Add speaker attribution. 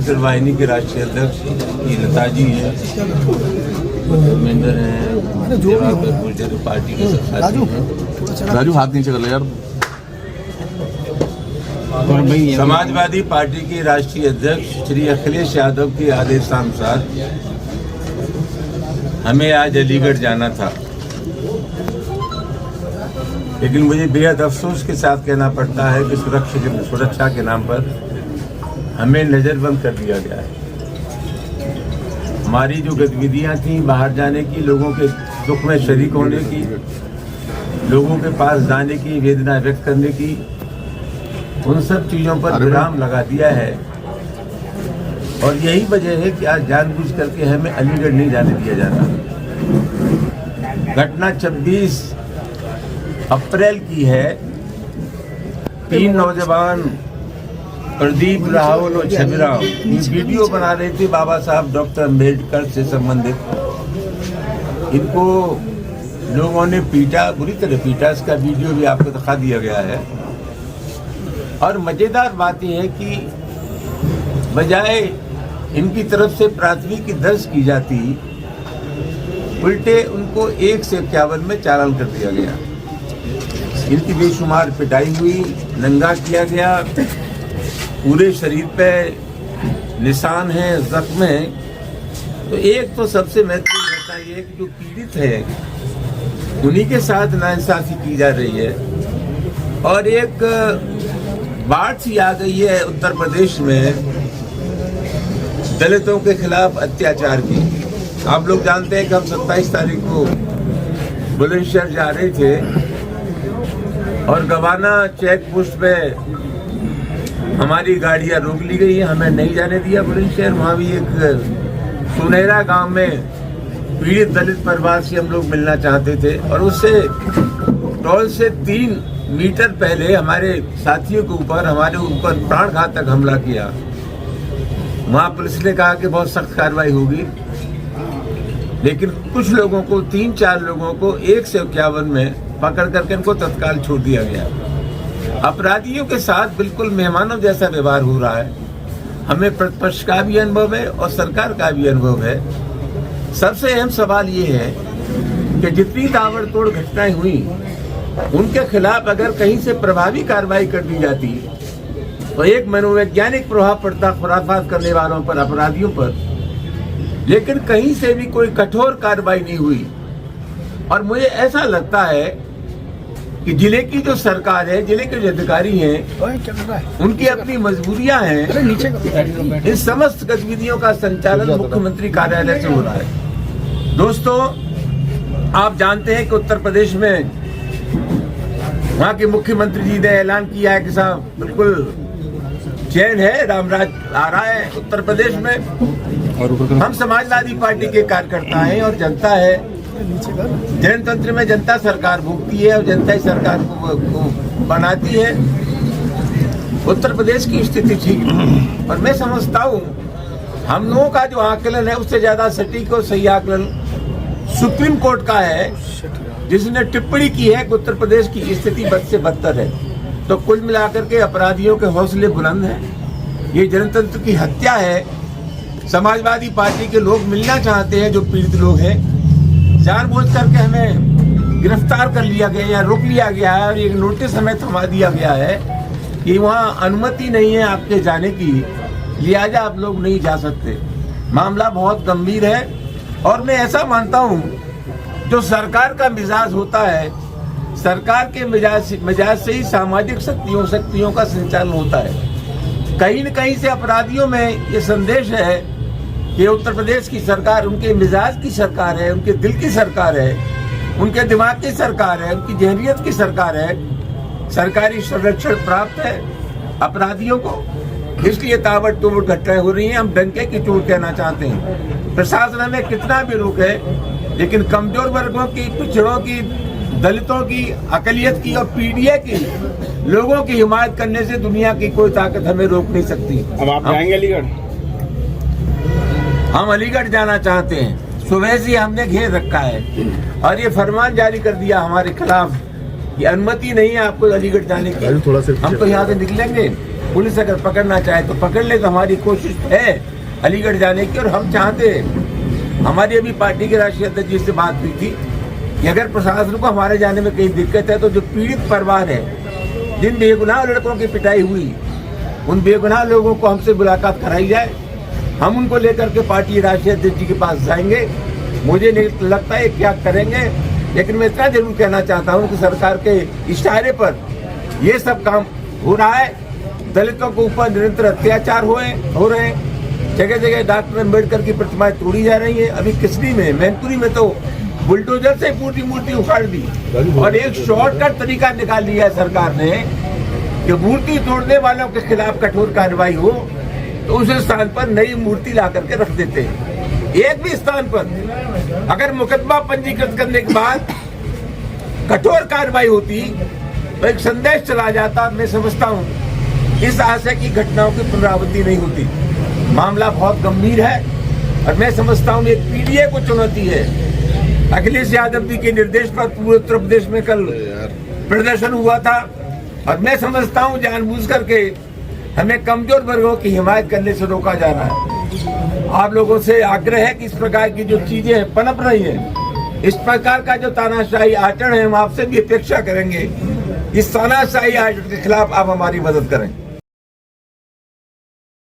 Speaker 1: अलीगढ़ वाहिनी के राष्ट्रीय अध्यक्ष की लता जी हैं, धर्मेंद्र हैं, दिवाकर गुर्जर पार्टी के सब साथी हैं।
Speaker 2: राजू हाथ नीचे कर ले यार।
Speaker 1: समाजवादी पार्टी के राष्ट्रीय अध्यक्ष श्री अखिलेश यादव के आदेशानुसार हमें आज अलीगढ़ जाना था, लेकिन मुझे बेहद अफसोस के साथ कहना पड़ता है कि सुरक्षा के नाम पर हमें नज़रबंद कर दिया गया है। हमारी जो गतिविधियां थी बाहर जाने की, लोगों के दुख में शरीक होने की, लोगों के पास जाने की, वेदना व्यक्त करने की, उन सब चीज़ों पर विराम लगा दिया है। और यही वजह है कि आज जानबूझ करके हमें अलीगढ़ नहीं जाने दिया जाता। घटना 26 अप्रैल की है। 3 नौजवान प्रदीप, राहुल और छबिराम वीडियो बना रहे थे बाबा साहब डॉक्टर अम्बेडकर से संबंधित। इनको लोगों ने पीटा, बुरी तरह पीटा। इसका वीडियो भी आपको दिखा दिया गया है। और मजेदार बात यह है कि बजाय इनकी तरफ से प्राथमिकी दर्ज की जाती, उल्टे उनको 1 से 51 में चालान कर दिया गया। इनकी बेशुमार पिटाई हुई, नंगा किया गया, पूरे शरीर पे निशान है, जख्म है। तो एक तो सबसे महत्वपूर्ण घटना ये है कि जो पीड़ित है उन्हीं के साथ नाइंसाफी की जा रही है। और एक बाढ़ सी आ गई है उत्तर प्रदेश में दलितों के खिलाफ अत्याचार की। आप लोग जानते हैं कि हम 27 तारीख को बुलंदशहर जा रहे थे और गवाना चेक पोस्ट पे हमारी गाड़ियां रोक ली गई। हमें नहीं जाने दिया बुलंदशहर। वहाँ भी एक सुनहरा गांव में पीड़ित दलित परिवार से हम लोग मिलना चाहते थे और उससे टोल से 3 मीटर पहले हमारे साथियों के ऊपर, हमारे ऊपर प्राणघातक हमला किया। वहाँ पुलिस ने कहा कि बहुत सख्त कार्रवाई होगी, लेकिन कुछ लोगों को, 3-4 लोगों को 1 से 51 में पकड़ करके इनको तत्काल छोड़ दिया गया। अपराधियों के साथ बिल्कुल मेहमानों जैसा व्यवहार हो रहा है। हमें प्रतिपक्ष का भी अनुभव है और सरकार का भी अनुभव है। सबसे अहम सवाल ये है कि जितनी ताबड़तोड़ घटनाएं हुई उनके खिलाफ अगर कहीं से प्रभावी कार्रवाई कर दी जाती तो एक मनोवैज्ञानिक प्रभाव पड़ता खुराफात करने वालों पर, अपराधियों पर। लेकिन कहीं से भी कोई कठोर कार्रवाई नहीं हुई। और मुझे ऐसा लगता है कि जिले की जो सरकार है, जिले के जो अधिकारी हैं, उनकी अपनी मजबूरियां हैं। इस समस्त गतिविधियों का संचालन मुख्यमंत्री कार्यालय से हो रहा है। दोस्तों, आप जानते हैं कि उत्तर प्रदेश में वहाँ के मुख्यमंत्री जी ने ऐलान किया है कि साहब बिल्कुल चैन है, रामराज आ रहा है उत्तर प्रदेश में। हम समाजवादी पार्टी के कार्यकर्ता हैं और जनता है। जनतंत्र में जनता सरकार भोगती है और जनता ही सरकार को बनाती है। उत्तर प्रदेश की स्थिति ठीक है और मैं समझता हूँ हम लोगों का जो आकलन है उससे ज्यादा सटीक और सही आकलन सुप्रीम कोर्ट का है, जिसने टिप्पणी की है कि उत्तर प्रदेश की स्थिति बद से बदतर है। तो कुल मिलाकर के अपराधियों के हौसले बुलंद हैं। ये जनतंत्र की हत्या है। समाजवादी पार्टी के लोग मिलना चाहते हैं, जो पीड़ित लोग हैं। जानबूझ करके हमें गिरफ्तार कर लिया गया या रोक लिया गया है और एक नोटिस हमें थमा दिया गया है कि वहाँ अनुमति नहीं है आपके जाने की, लिहाजा आप लोग नहीं जा सकते। मामला बहुत गंभीर है और मैं ऐसा मानता हूँ जो सरकार का मिजाज होता है, सरकार के मिजाज से ही सामाजिक शक्तियों का संचालन होता है। कहीं न कहीं से अपराधियों में ये संदेश है कि उत्तर प्रदेश की सरकार उनके मिजाज की सरकार है, उनके दिल की सरकार है, उनके दिमाग की सरकार है, उनकी जहरियत की सरकार है। सरकारी संरक्षण प्राप्त है अपराधियों को, इसलिए ताबड़तोड़ घटनाएं हो रही हैं। हम डंके की चोट कहना चाहते हैं। प्रशासन हमें कितना भी रोके, लेकिन कमजोर वर्गों की, पिछड़ों की, दलितों की, अकलियत की और पीडीए की लोगों की हिमायत करने से दुनिया की कोई ताकत हमें रोक नहीं सकती।
Speaker 3: अब आप जाएंगे अलीगढ़?
Speaker 1: हम अलीगढ़ जाना चाहते हैं। सुबह से हमने घेर रखा है और ये फरमान जारी कर दिया हमारे खिलाफ, ये अनुमति नहीं है आपको अलीगढ़ जाने की। हम तो यहाँ से निकलेंगे पुलिस अगर पकड़ना चाहे तो पकड़ ले, तो हमारी कोशिश है अलीगढ़ जाने की। और हम चाहते हैं, हमारी अभी पार्टी के राष्ट्रीय अध्यक्ष जी से बात हुई थी कि अगर प्रशासन को हमारे जाने में कहीं दिक्कत है तो जो पीड़ित परिवार है, जिन बेगुनाह लड़कों की पिटाई हुई, उन बेगुनाह लोगों को हमसे मुलाकात कराई जाए। हम उनको लेकर के पार्टी राष्ट्रीय अध्यक्ष जी के पास जाएंगे। मुझे नहीं लगता है क्या करेंगे, लेकिन मैं इतना जरूर कहना चाहता हूं कि सरकार के इशारे पर ये सब काम हो रहा है। दलितों के ऊपर निरंतर अत्याचार हो रहे हैं। जगह जगह डॉक्टर अम्बेडकर की प्रतिमाएं तोड़ी जा रही है। अभी किसनी में, मैनपुरी में तो बुलडोजर से पूरी मूर्ति उखाड़ दी और एक शॉर्टकट तरीका निकाल लिया है सरकार ने कि मूर्ति तोड़ने वालों के खिलाफ कठोर कार्रवाई हो तो उस स्थान पर नई मूर्ति ला करके रख देते हैं। एक भी स्थान पर अगर मुकदमा पंजीकृत करने के बाद कठोर कार्रवाई होती तो एक संदेश चला जाता। मैं समझता हूं इस आशय की घटनाओं की पुनरावृत्ति नहीं होती। मामला बहुत गंभीर है और मैं समझता हूं एक पीडीए को चुनौती है। अखिलेश यादव जी के निर्देश पर पूरे उत्तर प्रदेश में कल प्रदर्शन हुआ था और मैं समझता हूं जानबूझ करके हमें कमजोर वर्गों की हिमायत करने से रोका जा रहा है। आप लोगों से आग्रह है कि इस प्रकार की जो चीजें पनप रही हैं, इस प्रकार का जो तानाशाही आचरण है, हम आपसे भी अपेक्षा करेंगे इस तानाशाही आचरण के खिलाफ आप हमारी मदद करें।